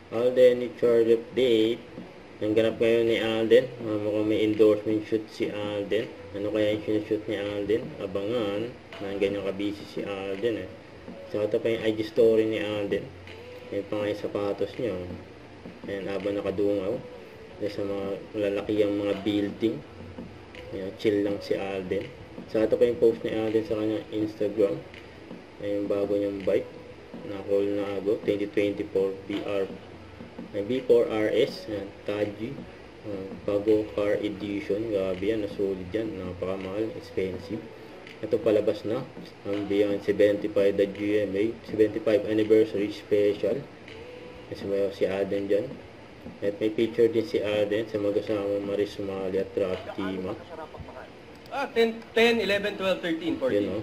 Alden, it's your update. Nangganap ngayon ni Alden. Mukhang may endorsement shoot si Alden. Ano kaya yung sinushoot ni Alden? Abangan. Ganyan ka-busy si Alden eh. So, ito pa yung IG story ni Alden. Yan pa nga yung sapatos niya. Ayan, habang nakadungaw. Dahil sa mga lalaki yung mga building. Ayan, chill lang si Alden. So, ito pa yung post ni Alden sa kanyang Instagram. Ayan yung bago niyang bike. Na-call na ago. 2024 B4RS. Ayan, Taji. Bago car edition. Grabe yan. Nasulit yan. Napakamahal. Expensive. Ito palabas na. Ang Beyond 75 the GMA. 75 anniversary special. Kasi may si Alden dyan. At may picture din si Alden sa mag-asama Maris Sumali at Trap Tima. 10, 11, 12, 13, 14. Yun,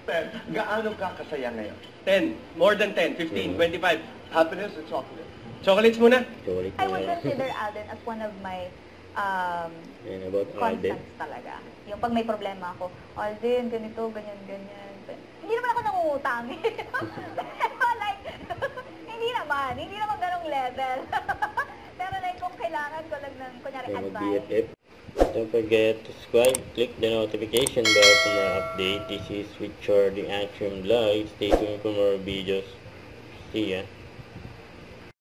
15. Gaano ka kasaya ngayon? 10. More than 10. 15, 25. Happiness or chocolate? Chocolates muna. Sorry. I would consider Alden as one of my Yan about Alden. constants talaga. Yung pag may problema ako, Alden, ganito, ganyan, ganyan. Hindi naman ako nangungutang. Pero like, hindi naman ganong level. Pero like, kung kailangan ko lang ng, kunyari, Yan, advice. BFF. Don't forget to subscribe, click the notification bell for more update. This is Richard the Action Live. Stay tuned for more videos. See ya.